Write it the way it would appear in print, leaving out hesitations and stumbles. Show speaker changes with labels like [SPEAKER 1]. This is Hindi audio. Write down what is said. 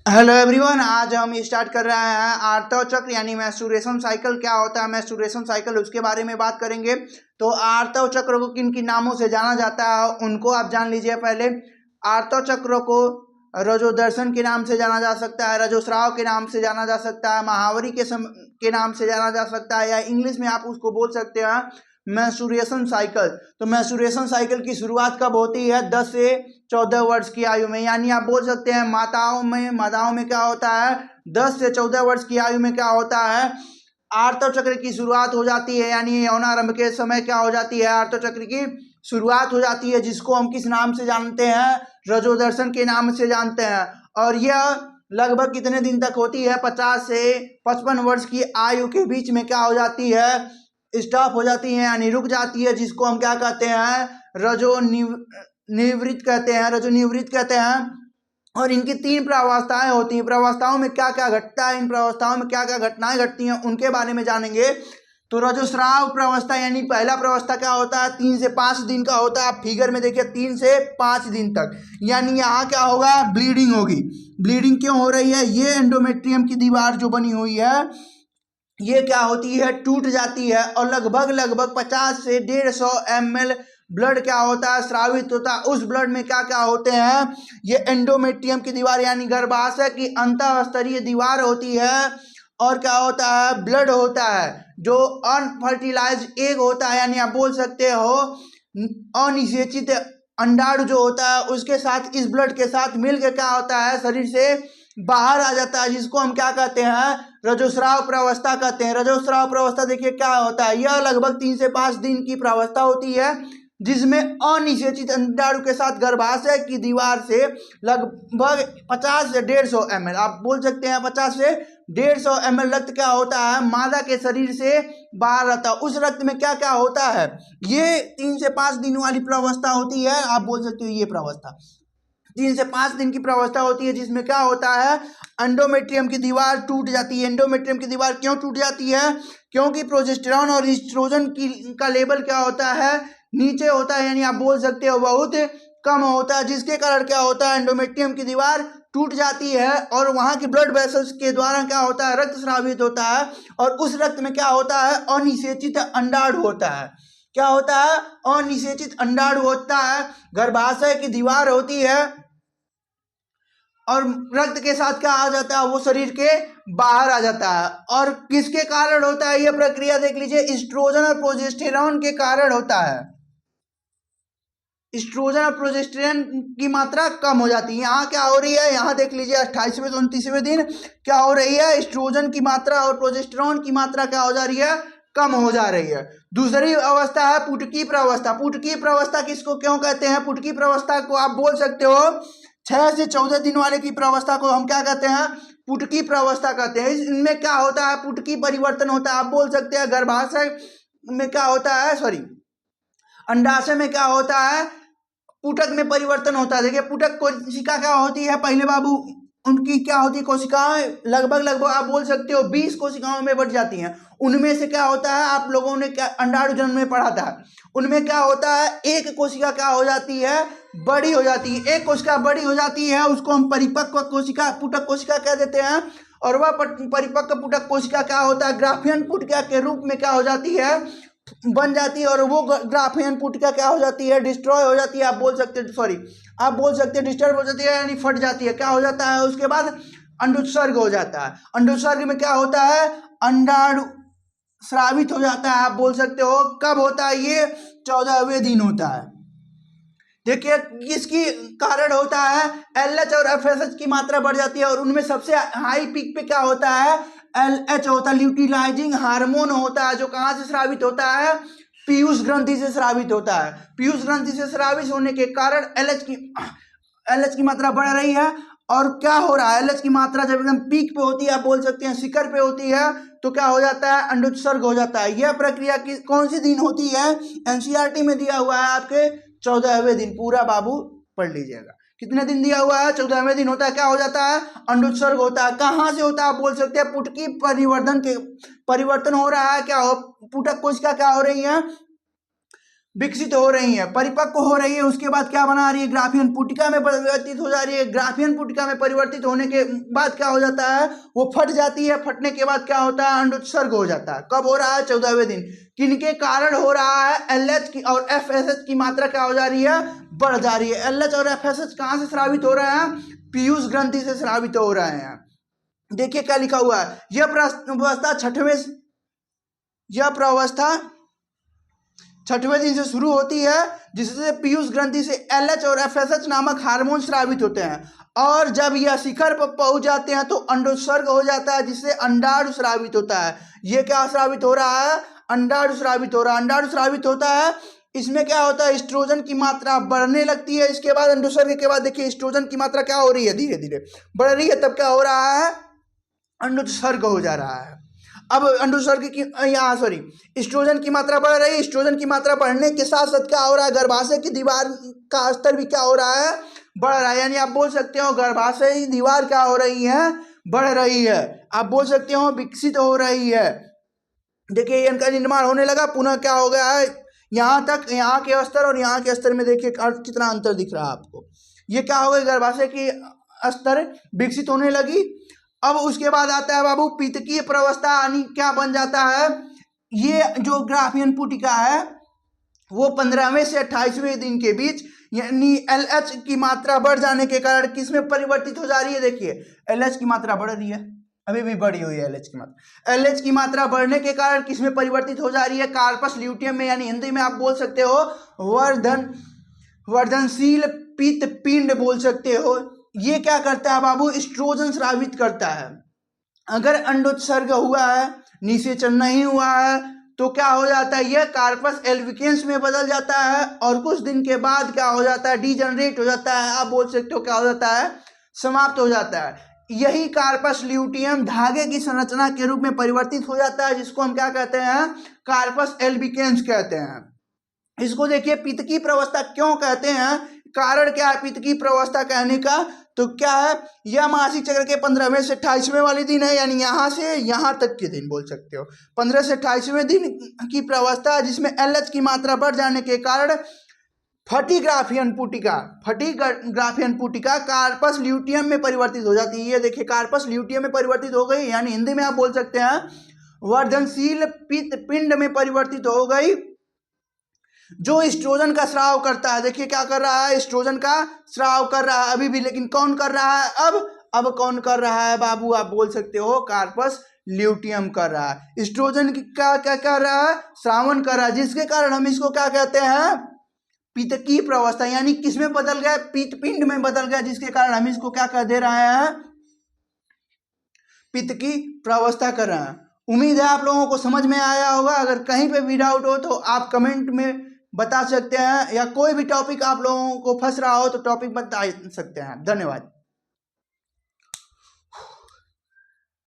[SPEAKER 1] हेलो एवरीवन, आज हम स्टार्ट कर रहे हैं आर्तव चक्र यानी मेंस्ट्रुएशन साइकिल। क्या होता है मेंस्ट्रुएशन साइकिल, उसके बारे में बात करेंगे। तो आर्तव चक्र को किन किन नामों से जाना जाता है उनको आप जान लीजिए। पहले आर्तव चक्र को रजोदर्शन के नाम से जाना जा सकता है, रजोस्राव के नाम से जाना जा सकता है, महावरी के नाम से जाना जा सकता है, या इंग्लिश में आप उसको बोल सकते हैं मेंस्ट्रुएशन साइकिल। तो मेंस्ट्रुएशन साइकिल की शुरुआत कब होती है? 10 से 14 वर्ष की आयु में, यानी आप बोल सकते हैं माताओं में क्या होता है, 10 से 14 वर्ष की आयु में क्या होता है, आर्तव चक्र की शुरुआत हो जाती है। यानी यौनारंभ के समय क्या हो जाती है, आर्तव चक्र की शुरुआत हो जाती है, जिसको हम किस नाम से जानते हैं? रजोदर्शन के नाम से जानते हैं। और यह लगभग कितने दिन तक होती है? 50 से 55 वर्ष की आयु के बीच में क्या हो जाती है? स्टॉप हो जाती है, यानी रुक जाती है, जिसको हम क्या कहते हैं? निवृत्त कहते हैं, रजो निवृत्त कहते हैं। और इनकी 3 प्रावस्थाएं होती हैं। प्रावस्थाओं में क्या क्या घटता है, इन प्रावस्थाओं में क्या क्या घटनाएं घटती हैं, उनके बारे में जानेंगे। तो रजोस्राव प्रावस्था यानी पहला प्रावस्था क्या होता है? 3 से 5 दिन का होता है। आप फिगर में देखिए 3 से 5 दिन तक, यानी यहाँ क्या होगा? ब्लीडिंग होगी। ब्लीडिंग क्यों हो रही है? ये एंडोमेट्रियम की दीवार जो बनी हुई है, ये क्या होती है? टूट जाती है, और लगभग 50 से 150 ml ब्लड क्या होता है? स्रावित होता है। उस ब्लड में क्या क्या होते हैं? ये एंडोमेट्रियम की दीवार यानी गर्भाशय की अंतःस्तरीय दीवार होती है। और क्या होता है? ब्लड होता है, जो अनफर्टिलाइज एग होता है, यानी आप बोल सकते हो अनिषेचित अंडाणु जो होता है, उसके साथ इस ब्लड के साथ मिलकर क्या होता है? शरीर से बाहर आ जाता है, जिसको हम क्या कहते हैं? रजोस्राव प्रावस्था कहते हैं। रजोस्राव प्रावस्था देखिए क्या होता है, यह लगभग 3 से 5 दिन की प्रावस्था होती है, जिसमें अनिषेचित अंडाणु के साथ गर्भाशय की दीवार से लगभग 50 से 150 ml, आप बोल सकते हैं 50 से 150 ml रक्त क्या होता है? मादा के शरीर से बाहर आता है। उस रक्त में क्या क्या होता है? ये 3 से 5 दिन वाली प्रावस्था होती है, आप बोल सकते हो ये प्रावस्था 3 से 5 दिन की प्रावस्था होती है, जिसमें क्या होता है? एंडोमेट्रियम की दीवार टूट जाती है। एंडोमेट्रियम की दीवार क्यों टूट जाती है? क्योंकि प्रोजेस्टेरॉन और ईस्ट्रोजन का लेवल क्या होता है? नीचे होता है, यानी आप बोल सकते हो बहुत कम होता है, जिसके कारण क्या होता है? एंडोमेट्रियम की दीवार टूट जाती है, और वहां के ब्लड वेसल्स के द्वारा क्या होता है? रक्त स्रावित होता है, और उस रक्त में क्या होता है? अनिषेचित अंडाणु होता है। क्या होता है? अनिषेचित अंडाणु होता है। गर्भाशय की दीवार होती है, और रक्त के साथ क्या आ जाता है? वो शरीर के बाहर आ जाता है। और किसके कारण होता है? यह प्रक्रिया देख लीजिए, एस्ट्रोजन और प्रोजेस्टेरॉन के कारण होता है। एस्ट्रोजन और प्रोजेस्टेरॉन की मात्रा कम हो जाती है। यहाँ क्या हो रही है? यहाँ देख लीजिए 28वें से 29वें दिन क्या हो रही है? एस्ट्रोजन की मात्रा और प्रोजेस्टेरॉन की मात्रा क्या हो जा रही है? कम हो जा रही है। दूसरी अवस्था है पुटकी प्रावस्था। पुटकी प्रावस्था किसको क्यों कहते हैं? पुटकी प्रावस्था को आप बोल सकते हो 6 से 14 दिन वाले की प्रावस्था को हम क्या कहते हैं? पुटकी प्रावस्था कहते हैं। इनमें क्या होता है? पुटकी परिवर्तन होता है। आप बोल सकते हैं गर्भाशय में क्या होता है, अंडाशय में क्या होता है? पुटक में परिवर्तन होता है। देखिए पुटक कोशिका क्या होती है पहले बाबू? उनकी क्या होती है? कोशिकाएं लगभग आप बोल सकते हो 20 कोशिकाओं में बढ़ जाती हैं। उनमें से क्या होता है? आप लोगों ने क्या अंडाणु जन्म में पढ़ा था, उनमें क्या होता है? एक कोशिका क्या हो जाती है? बड़ी हो जाती है। एक कोशिका बड़ी हो जाती है, उसको हम परिपक्व कोशिका, पुटक कोशिका कह देते हैं। और वह परिपक्व पुटक कोशिका क्या होता है? ग्राफियन पुटिका के रूप में क्या हो जाती है? बन जाती है। और वो ग्राफियन पुटिका क्या हो जाती है? डिस्ट्रॉय हो जाती है। आप बोल सकते हैं डिस्टर्ब हो जाती है, यानी फट जाती है। क्या हो जाता है? उसके बाद अंडोत्सर्ग हो जाता है। अंडोत्सर्ग में क्या होता है? अंडाणु स्रावित हो जाता है। आप बोल सकते हो कब होता है? ये 14वें दिन होता है। देखिए किसकी कारण होता है? LH और FSH की मात्रा बढ़ जाती है, और उनमें सबसे हाई पीक पे क्या होता है? LH होता है, ल्यूटिलाइजिंग हार्मोन होता है, जो कहाँ से स्रावित होता है? पीयूष ग्रंथि से स्रावित होता है। पीयूष ग्रंथि से स्रावित होने के कारण LH की मात्रा बढ़ रही है। और क्या हो रहा है? LH की मात्रा जब एकदम पीक पे होती है, आप बोल सकते हैं शिखर पे होती है, तो क्या हो जाता है? अंडोत्सर्ग हो जाता है। यह प्रक्रिया कौन सी दिन होती है? NCERT में दिया हुआ है आपके 14वें दिन। पूरा बाबू पढ़ लीजिएगा। कितने दिन दिया हुआ है? 14वें दिन होता है। क्या हो जाता है? अंडोत्सर्ग होता है। कहाँ से होता है? आप बोल सकते हैं पुटकी परिवर्तन हो रहा है। क्या हो? पुटक कोशिका क्या हो रही है? विकसित हो रही है, परिपक्व हो रही है, उसके बाद क्या बना रही है, ग्राफियन पुटिका में परिवर्तित हो जा रही है। ग्राफियन पुटिका में परिवर्तित होने के बाद क्या हो जाता है, वो फट जाती है। फटने के बाद क्या होता है, अंडोत्सर्ग हो जाता है। कब हो रहा है, 14वें दिन। किनके कारण हो रहा है, LH की और FSH की मात्रा क्या हो जा रही है, बढ़ जा रही है। LH और FSH कहाँ से स्रावित हो रहे हैं, पीयूष ग्रंथि से स्रावित हो रहे हैं। देखिए क्या लिखा हुआ है, यह प्रवस्था छठवें दिन से शुरू होती है, जिससे पीयूष ग्रंथि से LH और FSH नामक हार्मोन स्रावित होते हैं, और जब यह शिखर पर पहुंच जाते हैं तो अंडोत्सर्ग हो जाता है, जिससे अंडाणु स्रावित होता है। ये क्या स्रावित हो रहा है, अंडाणु स्रावित हो रहा है। अंडाणु स्रावित होता है, इसमें क्या होता है, एस्ट्रोजन की मात्रा बढ़ने लगती है। इसके बाद अंडोत्सर्ग के बाद देखिए एस्ट्रोजन की मात्रा क्या हो रही है, धीरे धीरे बढ़ रही है। तब क्या हो रहा है, अंडोत्सर्ग हो जा रहा है। अब अंडोत्सर्ग की यहाँ सॉरी एस्ट्रोजन की मात्रा बढ़ रही है। एस्ट्रोजन की मात्रा बढ़ने के साथ साथ क्या हो रहा है, गर्भाशय की दीवार का स्तर भी क्या हो रहा है, बढ़ रहा है। यानी आप बोल सकते हो गर्भाशय की दीवार क्या हो रही है, बढ़ रही है। आप बोल सकते हो विकसित हो रही है। देखिए इनका निर्माण होने लगा, पुनः क्या हो गया है, यहाँ तक, यहाँ के स्तर और यहाँ के स्तर में देखिए कितना अंतर दिख रहा है आपको। ये क्या हो गया, गर्भाशय की स्तर विकसित होने लगी। अब उसके बाद आता है बाबू पितकीय प्रवस्था, यानी क्या बन जाता है, ये जो ग्राफियन पुटिका है वो 15वें से 28वें दिन के बीच, यानी LH की मात्रा बढ़ जाने के कारण किसमें परिवर्तित हो जा रही है, देखिए LH की मात्रा बढ़ रही है, अभी भी बढ़ी हुई है LH की मात्रा। LH की मात्रा बढ़ने के कारण किसमें परिवर्तित हो जा रही है, कार्पस ल्यूटियम में, यानी हिंदी में आप बोल सकते हो वर्धनशील पित्त पिंड बोल सकते हो। ये क्या करता है बाबू, एस्ट्रोजन स्रावित करता है। अगर अंडोत्सर्ग हुआ है, निषेचन नहीं हुआ है, तो क्या हो जाता है, यह कार्पस एल्बिकेंस में बदल जाता है, और कुछ दिन के बाद क्या हो जाता है, डीजनरेट हो जाता है। आप बोल सकते हो क्या हो जाता है, समाप्त हो जाता है। यही कार्पस ल्यूटियम धागे की संरचना के रूप में परिवर्तित हो जाता है, जिसको हम क्या कहते हैं, कार्पस एल्बिकेंस कहते हैं। इसको देखिए पितकी प्रवस्था क्यों कहते हैं, कारण क्या है पितकी प्रवस्था कहने का, तो क्या है, यह मासिक चक्र के 15वें से 28वें वाले दिन है, यानी यहाँ से यहाँ तक के दिन बोल सकते हो, 15 से 28वें दिन की प्रवस्था, जिसमें LH की मात्रा बढ़ जाने के कारण फटी ग्राफियन पुटिका कार्पस ल्यूटियम में परिवर्तित हो जाती है। ये देखिए कार्पस ल्यूटियम में परिवर्तित हो गई, यानी हिंदी में आप बोल सकते हैं वर्धनशील पित्त पिंड में परिवर्तित हो गई, जो एस्ट्रोजन का स्राव करता है। देखिए क्या कर रहा है, एस्ट्रोजन का स्राव कर रहा है अभी भी, लेकिन कौन कर रहा है, अब कौन कर रहा है बाबू, आप बोल सकते हो कार्पस ल्यूटियम कर रहा है। एस्ट्रोजन का क्या कर रहा है, श्रावण कर रहा है, जिसके कारण हम इसको क्या कहते हैं, पितकी प्रवस्था, यानी किसमें बदल गया, पित्त पिंड में बदल गया, जिसके कारण हम इसको क्या कह दे रहे हैं, पितकी प्रवस्था कर रहे हैं। उम्मीद है आप लोगों को समझ में आया होगा। अगर कहीं पे भी डाउट हो तो आप कमेंट में बता सकते हैं, या कोई भी टॉपिक आप लोगों को फंस रहा हो तो टॉपिक बता सकते हैं। धन्यवाद।